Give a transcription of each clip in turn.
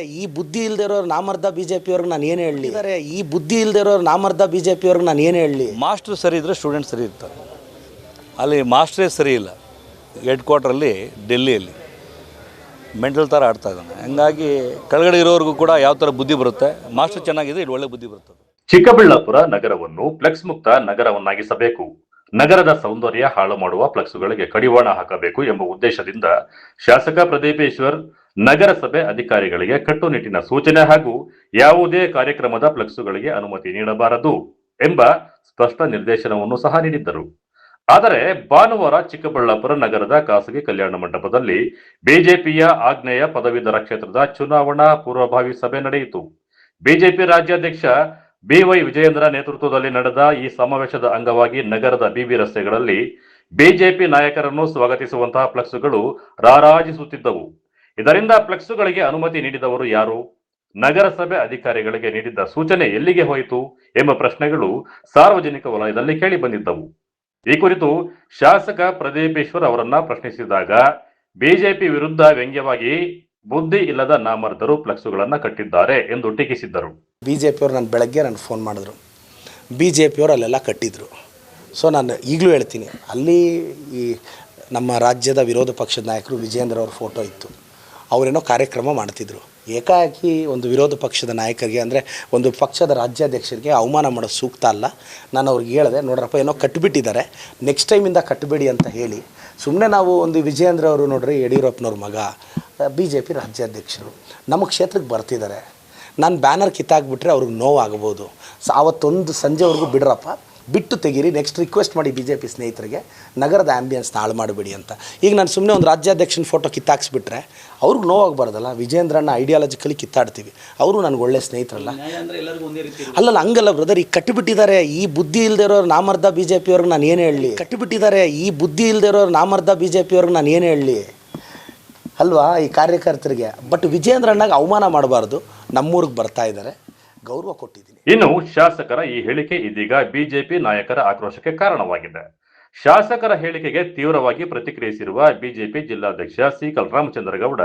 ಈ ಬುದ್ಧಿ ಇಲ್ಲದೆ ಇರೋರು ನಾಮರ್ದ ಬಿಜೆಪಿಯವ್ರಿಗೆ ನಾನು ಏನು ಹೇಳಲಿ ಈ ಬುದ್ಧಿ ಇಲ್ಲದೆ ಇರೋರು ನಾಮರ್ದ ಬಿಜೆಪಿಯವ್ರಿಗೆ ನಾನು ಏನು ಹೇಳಲಿ. ಮಾಸ್ಟರ್ ಸರಿ ಇದ್ದರೆ ಸ್ಟೂಡೆಂಟ್ ಸರಿ ಇರ್ತಾರೆ. ಅಲ್ಲಿ ಮಾಸ್ಟ್ರೇ ಸರಿ ಇಲ್ಲ. ಹೆಡ್ ಕ್ವಾರ್ಟ್ರಲ್ಲಿ ಡೆಲ್ಲಿಯಲ್ಲಿ ಮೆಂಟಲ್ ಥರ ಆಡ್ತಾ ಇದ್ದಾನೆ. ಹಂಗಾಗಿ ಕೆಳಗಡೆ ಇರೋರಿಗೂ ಕೂಡ ಯಾವ ಥರ ಬುದ್ಧಿ ಬರುತ್ತೆ. ಮಾಸ್ಟರ್ ಚೆನ್ನಾಗಿದೆ, ಇದು ಒಳ್ಳೆ ಬುದ್ಧಿ ಬರ್ತದೆ. ಚಿಕ್ಕಬಳ್ಳಾಪುರ ನಗರವನ್ನು ಫ್ಲೆಕ್ಸ್ ಮುಕ್ತ ನಗರವನ್ನಾಗಿಸಬೇಕು, ನಗರದ ಸೌಂದರ್ಯ ಹಾಳು ಮಾಡುವ ಫ್ಲೆಕ್ಸ್ಗಳಿಗೆ ಕಡಿವಾಣ ಹಾಕಬೇಕು ಎಂಬ ಉದ್ದೇಶದಿಂದ ಶಾಸಕ ಪ್ರದೀಪೇಶ್ವರ್ ನಗರಸಭೆ ಅಧಿಕಾರಿಗಳಿಗೆ ಕಟ್ಟುನಿಟ್ಟಿನ ಸೂಚನೆ ಹಾಗೂ ಯಾವುದೇ ಕಾರ್ಯಕ್ರಮದ ಫ್ಲೆಕ್ಸುಗಳಿಗೆ ಅನುಮತಿ ನೀಡಬಾರದು ಎಂಬ ಸ್ಪಷ್ಟ ನಿರ್ದೇಶನವನ್ನು ಸಹ ನೀಡಿದ್ದರು. ಆದರೆ ಭಾನುವಾರ ಚಿಕ್ಕಬಳ್ಳಾಪುರ ನಗರದ ಖಾಸಗಿ ಕಲ್ಯಾಣ ಮಂಟಪದಲ್ಲಿ ಬಿಜೆಪಿಯ ಆಗ್ನೇಯ ಪದವೀಧರ ಕ್ಷೇತ್ರದ ಚುನಾವಣಾ ಪೂರ್ವಭಾವಿ ಸಭೆ ನಡೆಯಿತು. ಬಿಜೆಪಿ ರಾಜ್ಯಾಧ್ಯಕ್ಷ ಬಿವೈ ವಿಜಯೇಂದ್ರ ನೇತೃತ್ವದಲ್ಲಿ ನಡೆದ ಈ ಸಮಾವೇಶದ ಅಂಗವಾಗಿ ನಗರದ ಬಿಬಿ ರಸ್ತೆಗಳಲ್ಲಿ ಬಿಜೆಪಿ ನಾಯಕರನ್ನು ಸ್ವಾಗತಿಸುವಂತಹ ಫ್ಲೆಕ್ಸುಗಳು ರಾರಾಜಿಸುತ್ತಿದ್ದವು. ಇದರಿಂದ ಫ್ಲೆಕ್ಸುಗಳಿಗೆ ಅನುಮತಿ ನೀಡಿದವರು ಯಾರು, ನಗರಸಭೆ ಅಧಿಕಾರಿಗಳಿಗೆ ನೀಡಿದ್ದ ಸೂಚನೆ ಎಲ್ಲಿಗೆ ಹೋಯಿತು ಎಂಬ ಪ್ರಶ್ನೆಗಳು ಸಾರ್ವಜನಿಕ ವಲಯದಲ್ಲಿ ಕೇಳಿ ಬಂದಿದ್ದವು. ಈ ಕುರಿತು ಶಾಸಕ ಪ್ರದೀಪೇಶ್ವರ್ ಅವರನ್ನ ಪ್ರಶ್ನಿಸಿದಾಗ ಬಿಜೆಪಿ ವಿರುದ್ಧ ವ್ಯಂಗ್ಯವಾಗಿ ಬುದ್ಧಿ ಇಲ್ಲದ ನಾಮರ್ದರು ಫ್ಲೆಕ್ಸುಗಳನ್ನ ಕಟ್ಟಿದ್ದಾರೆ ಎಂದು ಟೀಕಿಸಿದ್ದರು. ಬಿಜೆಪಿಯವರು ನಾನು ಬೆಳಗ್ಗೆ ಫೋನ್ ಮಾಡಿದ್ರು, ಬಿಜೆಪಿಯವರು ಅಲ್ಲೆಲ್ಲ ಕಟ್ಟಿದ್ರು. ಸೊ ನಾನು ಈಗಲೂ ಹೇಳ್ತೀನಿ, ಅಲ್ಲಿ ಈ ನಮ್ಮ ರಾಜ್ಯದ ವಿರೋಧ ಪಕ್ಷದ ನಾಯಕರು ವಿಜಯೇಂದ್ರ ಅವ್ರ ಫೋಟೋ ಇತ್ತು. ಅವರೇನೋ ಕಾರ್ಯಕ್ರಮ ಮಾಡ್ತಿದ್ರು. ಏಕಾಏಕಿ ಒಂದು ವಿರೋಧ ಪಕ್ಷದ ನಾಯಕರಿಗೆ, ಅಂದರೆ ಒಂದು ಪಕ್ಷದ ರಾಜ್ಯಾಧ್ಯಕ್ಷರಿಗೆ ಅವಮಾನ ಮಾಡೋದು ಸೂಕ್ತ ಅಲ್ಲ. ನಾನು ಅವ್ರಿಗೆ ಹೇಳಿದೆ, ನೋಡ್ರಪ್ಪ ಏನೋ ಕಟ್ಟಿಬಿಟ್ಟಿದ್ದಾರೆ, ನೆಕ್ಸ್ಟ್ ಟೈಮಿಂದ ಕಟ್ಟಬೇಡಿ ಅಂತ ಹೇಳಿ. ಸುಮ್ಮನೆ ನಾವು ಒಂದು ವಿಜಯೇಂದ್ರ ಅವರು ನೋಡ್ರಿ, ಯಡಿಯೂರಪ್ಪನವ್ರ ಮಗ, ಬಿಜೆಪಿ ರಾಜ್ಯಾಧ್ಯಕ್ಷರು, ನಮ್ಮ ಕ್ಷೇತ್ರಕ್ಕೆ ಬರ್ತಿದ್ದಾರೆ. ನಾನು ಬ್ಯಾನರ್ ಕಿತ್ತಾಕ್ಬಿಟ್ರೆ ಅವ್ರಿಗೆ ನೋವಾಗ್ಬೋದು. ಆವತ್ತೊಂದು ಸಂಜೆವರೆಗೂ ಬಿಡ್ರಪ್ಪ, ಬಿಟ್ಟು ತೆಗೀರಿ, ನೆಕ್ಸ್ಟ್ ರಿಕ್ವೆಸ್ಟ್ ಮಾಡಿ ಬಿಜೆಪಿ ಸ್ನೇಹಿತರಿಗೆ ನಗರದ ಆ್ಯಂಬಿಯನ್ಸ್ನ ಹಾಳು ಮಾಡಬೇಡಿ ಅಂತ. ಈಗ ನಾನು ಸುಮ್ಮನೆ ಒಂದು ರಾಜ್ಯಾಧ್ಯಕ್ಷನ ಫೋಟೋ ಕಿತ್ತಾಕ್ಸ್ಬಿಟ್ರೆ ಅವ್ರಿಗೆ ನೋವಾಗಬಾರ್ದಲ್ಲ. ವಿಜೇಂದ್ರನ ಐಡಿಯಾಲಜಿಕಲಿ ಕಿತ್ತಾಡ್ತೀವಿ, ಅವರು ನನಗೆ ಒಳ್ಳೆ ಸ್ನೇಹಿತರಲ್ಲ. ಅಲ್ಲಲ್ಲ, ಹಂಗಲ್ಲ ಬ್ರದರ್. ಈಗ ಕಟ್ಟಿಬಿಟ್ಟಿದ್ದಾರೆ ಈ ಬುದ್ಧಿ ಇಲ್ಲದೆ ಇರೋರು ನಾಮರ್ದ ಬಿಜೆಪಿಯವ್ರಿಗೆ ನಾನು ಏನು ಹೇಳಲಿ. ಕಟ್ಟಿಬಿಟ್ಟಿದ್ದಾರೆ ಈ ಬುದ್ಧಿ ಇಲ್ಲದೆ ಇರೋರು ನಾಮರ್ದ ಬಿಜೆಪಿಯವ್ರಿಗೆ ನಾನು ಏನು ಹೇಳಲಿ ಅಲ್ವಾ, ಈ ಕಾರ್ಯಕರ್ತರಿಗೆ. ಬಟ್ ವಿಜೇಂದ್ರನಾಗ ಅವಮಾನ ಮಾಡಬಾರ್ದು. ನಮ್ಮೂರಿಗೆ ಬರ್ತಾ ಇದ್ದಾರೆ, ಗೌರವ ಕೊಟ್ಟಿದ್ದೀನಿ. ಇನ್ನು ಶಾಸಕರ ಈ ಹೇಳಿಕೆ ಇದೀಗ ಬಿಜೆಪಿ ನಾಯಕರ ಆಕ್ರೋಶಕ್ಕೆ ಕಾರಣವಾಗಿದೆ. ಶಾಸಕರ ಹೇಳಿಕೆಗೆ ತೀವ್ರವಾಗಿ ಪ್ರತಿಕ್ರಿಯಿಸಿರುವ ಬಿಜೆಪಿ ಜಿಲ್ಲಾಧ್ಯಕ್ಷ ಸಿಕಲ್ ರಾಮಚಂದ್ರಗೌಡ,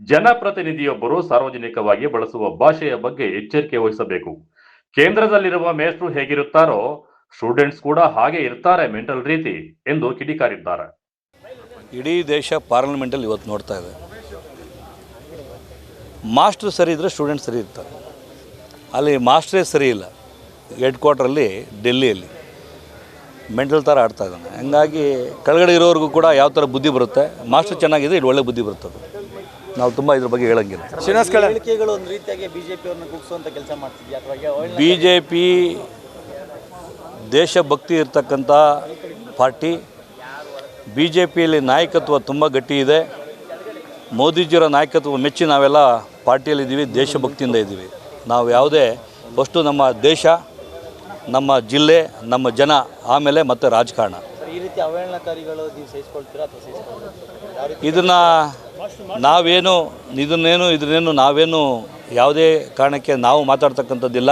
ಜನಪ್ರತಿನಿಧಿಯೊಬ್ಬರು ಸಾರ್ವಜನಿಕವಾಗಿ ಬಳಸುವ ಭಾಷೆಯ ಬಗ್ಗೆ ಎಚ್ಚರಿಕೆ ವಹಿಸಬೇಕು. ಕೇಂದ್ರದಲ್ಲಿರುವ ಮೇಷ್ಟ್ರು ಹೇಗಿರುತ್ತಾರೋ ಸ್ಟೂಡೆಂಟ್ಸ್ ಕೂಡ ಹಾಗೆ ಇರ್ತಾರೆ ಮೆಂಟಲ್ ರೀತಿ ಎಂದು ಕಿಡಿಕಾರಿದ್ದಾರೆ. ಇಡೀ ದೇಶ ಪಾರ್ಲಿಮೆಂಟಲ್ಲಿ ಇವತ್ತು ನೋಡ್ತಾ ಇದೆ. ಮಾಸ್ಟ್ರು ಸರಿ ಇದ್ದರೆ ಸ್ಟೂಡೆಂಟ್ ಸರಿ ಇರ್ತಾರೆ. ಅಲ್ಲಿ ಮಾಸ್ಟ್ರೇ ಸರಿ ಇಲ್ಲ. ಹೆಡ್ ಕ್ವಾರ್ಟ್ರಲ್ಲಿ ಡೆಲ್ಲಿಯಲ್ಲಿ ಮೆಂಟಲ್ ಥರ ಆಡ್ತಾ ಇದ್ದಾನೆ. ಹಂಗಾಗಿ ಕೆಳಗಡೆ ಇರೋರಿಗೂ ಕೂಡ ಯಾವ ಥರ ಬುದ್ಧಿ ಬರುತ್ತೆ. ಮಾಸ್ಟರ್ ಚೆನ್ನಾಗಿದೆ, ಇದು ಒಳ್ಳೆ ಬುದ್ಧಿ ಬರ್ತದೆ. ನಾವು ತುಂಬ ಇದ್ರ ಬಗ್ಗೆ ಹೇಳಂಗಿಲ್ಲ. ಹೇಳಿಕೆಗಳು ಒಂದು ರೀತಿಯಾಗಿ ಬಿಜೆಪಿಯವ್ರನ್ನ ಕುಗ್ಸುವಂಥ ಕೆಲಸ ಮಾಡ್ತಿದ್ಯಾ ಅಥವಾ ಬಿಜೆಪಿ ದೇಶಭಕ್ತಿ ಇರ್ತಕ್ಕಂಥ ಪಾರ್ಟಿ. ಬಿಜೆಪಿಯಲ್ಲಿ ನಾಯಕತ್ವ ತುಂಬ ಗಟ್ಟಿ ಇದೆ. ಮೋದಿಜಿಯವರ ನಾಯಕತ್ವ ಮೆಚ್ಚಿ ನಾವೆಲ್ಲ ಪಾರ್ಟಿಯಲ್ಲಿದ್ದೀವಿ, ದೇಶಭಕ್ತಿಯಿಂದ ಇದ್ದೀವಿ. ನಾವು ಯಾವುದೇ ಫಸ್ಟು ನಮ್ಮ ದೇಶ, ನಮ್ಮ ಜಿಲ್ಲೆ, ನಮ್ಮ ಜನ, ಆಮೇಲೆ ಮತ್ತು ರಾಜಕಾರಣ. ಈ ರೀತಿ ಅವಹೇಳನಕಾರಿಗಳು ನೀವು ಸಹಿಸ್ಕೊಳ್ತೀರಾ ಅಥವಾ ಸಹಿಸ್ಕೊಳ್ತೀರಾ? ಇದನ್ನು ಇದನ್ನೇನು ನಾವೇನು ಯಾವುದೇ ಕಾರಣಕ್ಕೆ ನಾವು ಮಾತಾಡ್ತಕ್ಕಂಥದ್ದಿಲ್ಲ.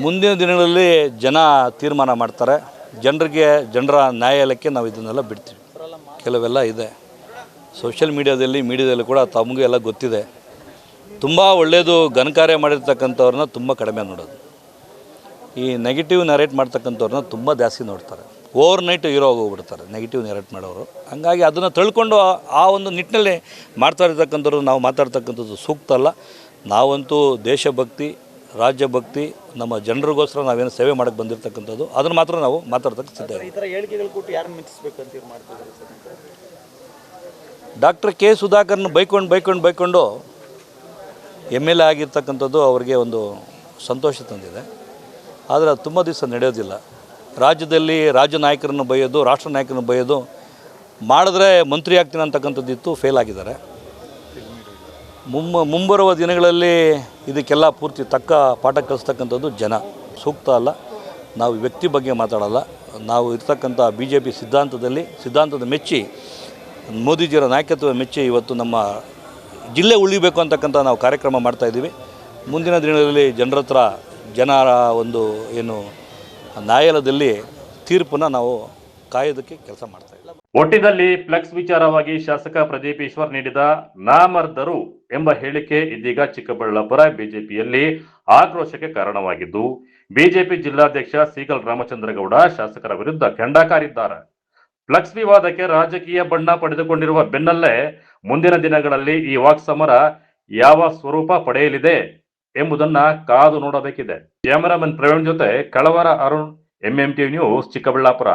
ಮುಂದಿನ ದಿನಗಳಲ್ಲಿ ಜನ ತೀರ್ಮಾನ ಮಾಡ್ತಾರೆ. ಜನರ ನ್ಯಾಯಾಲಯಕ್ಕೆ ನಾವು ಇದನ್ನೆಲ್ಲ ಬಿಡ್ತೀವಿ. ಕೆಲವೆಲ್ಲ ಇದೆ ಸೋಷಿಯಲ್ ಮೀಡಿಯಾದಲ್ಲಿ ಕೂಡ ತಮಗೂ ಎಲ್ಲ ಗೊತ್ತಿದೆ. ತುಂಬ ಒಳ್ಳೆಯದು ಘನಕಾರ್ಯ ಮಾಡಿರ್ತಕ್ಕಂಥವ್ರನ್ನ ತುಂಬ ಕಡಿಮೆ ನೋಡೋದು. ಈ ನೆಗೆಟಿವ್ ನರೇಟ್ ಮಾಡ್ತಕ್ಕಂಥವ್ರನ್ನ ತುಂಬ ಜಾಸ್ತಿ ನೋಡ್ತಾರೆ. ಓವರ್ ನೈಟ್ ಹೀರೋ ಹೋಗ್ಬಿಡ್ತಾರೆ ನೆಗೆಟಿವ್ ನರೇಟ್ ಮಾಡೋರು. ಹಂಗಾಗಿ ಅದನ್ನು ತಿಳ್ಕೊಂಡು ಆ ಒಂದು ನಿಟ್ಟಿನಲ್ಲಿ ಮಾಡ್ತಾ ಇರ್ತಕ್ಕಂಥವ್ರು ನಾವು ಮಾತಾಡ್ತಕ್ಕಂಥದ್ದು ಸೂಕ್ತ ಅಲ್ಲ. ನಾವಂತೂ ದೇಶಭಕ್ತಿ, ರಾಜ್ಯಭಕ್ತಿ, ನಮ್ಮ ಜನರಿಗೋಸ್ಕರ ನಾವೇನು ಸೇವೆ ಮಾಡೋಕ್ಕೆ ಬಂದಿರತಕ್ಕಂಥದ್ದು, ಅದನ್ನು ಮಾತ್ರ ನಾವು ಮಾತಾಡ್ತಕ್ಕ ಸಿದ್ಧ. ಈ ಥರ ಹೇಳಿಕೆಗಳು ಕೊಟ್ಟು ಯಾರನ್ನು ಮೆಚ್ಚಿಸ್ಬೇಕು ಅಂತ ಮಾಡ್ತಿದ್ದಾರೆ ಸರ್? ಡಾಕ್ಟರ್ ಕೆ ಸುಧಾಕರ್ನ ಬೈಕೊಂಡು MLA ಆಗಿರ್ತಕ್ಕಂಥದ್ದು ಅವ್ರಿಗೆ ಒಂದು ಸಂತೋಷ ತಂದಿದೆ. ಆದರೆ ಅದು ತುಂಬ ದಿವಸ ನಡೆಯೋದಿಲ್ಲ. ರಾಜ್ಯದಲ್ಲಿ ರಾಜ್ಯ ನಾಯಕರನ್ನು ಬೈಯೋದು, ರಾಷ್ಟ್ರ ನಾಯಕರನ್ನು ಬೈಯೋದು ಮಾಡಿದ್ರೆ ಮಂತ್ರಿ ಆಗ್ತೀನಿ ಅಂತಕ್ಕಂಥದ್ದಿತ್ತು, ಫೇಲ್ ಆಗಿದ್ದಾರೆ. ಮುಂಬರುವ ದಿನಗಳಲ್ಲಿ ಇದಕ್ಕೆಲ್ಲ ಪೂರ್ತಿ ತಕ್ಕ ಪಾಠ ಕಲಿಸ್ತಕ್ಕಂಥದ್ದು ಜನ. ಸೂಕ್ತ ಅಲ್ಲ. ನಾವು ವ್ಯಕ್ತಿ ಬಗ್ಗೆ ಮಾತಾಡಲ್ಲ. ನಾವು ಇರ್ತಕ್ಕಂಥ BJP ಸಿದ್ಧಾಂತದ ಮೆಚ್ಚಿ, ಮೋದಿಜಿಯವರ ನಾಯಕತ್ವ ಮೆಚ್ಚಿ ಇವತ್ತು ನಮ್ಮ ಜಿಲ್ಲೆ ಉಳಿಬೇಕು ಅಂತಕ್ಕಂಥ ನಾವು ಕಾರ್ಯಕ್ರಮ ಮಾಡ್ತಾಯಿದ್ದೀವಿ. ಮುಂದಿನ ದಿನಗಳಲ್ಲಿ ಜನರ ಒಂದು ಏನು ನ್ಯಾಯಾಲಯದಲ್ಲಿ ತೀರ್ಪನ್ನು ನಾವು ಕಾಯೋದಕ್ಕೆ ಕೆಲಸ ಮಾಡ್ತಾಯಿದ್ದೀವಿ. ಒಟ್ಟಿನಲ್ಲಿ ಫ್ಲೆಕ್ಸ್ ವಿಚಾರವಾಗಿ ಶಾಸಕ ಪ್ರದೀಪ್ ಈಶ್ವರ್ ನೀಡಿದ ನಾಮರ್ದರು ಎಂಬ ಹೇಳಿಕೆ ಇದೀಗ ಚಿಕ್ಕಬಳ್ಳಾಪುರ ಬಿಜೆಪಿಯಲ್ಲಿ ಆಕ್ರೋಶಕ್ಕೆ ಕಾರಣವಾಗಿದ್ದು, ಬಿಜೆಪಿ ಜಿಲ್ಲಾಧ್ಯಕ್ಷ ಸೀಗಲ್ ರಾಮಚಂದ್ರಗೌಡ ಶಾಸಕರ ವಿರುದ್ಧ ಕೆಂಡಕಾರಿದ್ದಾರೆ. ಫ್ಲೆಕ್ಸ್ ವಿವಾದಕ್ಕೆ ರಾಜಕೀಯ ಬಣ್ಣ ಪಡೆದುಕೊಂಡಿರುವ ಬೆನ್ನಲ್ಲೇ ಮುಂದಿನ ದಿನಗಳಲ್ಲಿ ಈ ವಾಕ್ಸಮರ ಯಾವ ಸ್ವರೂಪ ಪಡೆಯಲಿದೆ ಎಂಬುದನ್ನ ಕಾದು ನೋಡಬೇಕಿದೆ. ಕ್ಯಾಮರಾಮನ್ ಪ್ರವೀಣ್ ಜೊತೆ ಕಳವರ ಅರುಣ್, MMTV ನ್ಯೂಸ್, ಚಿಕ್ಕಬಳ್ಳಾಪುರ.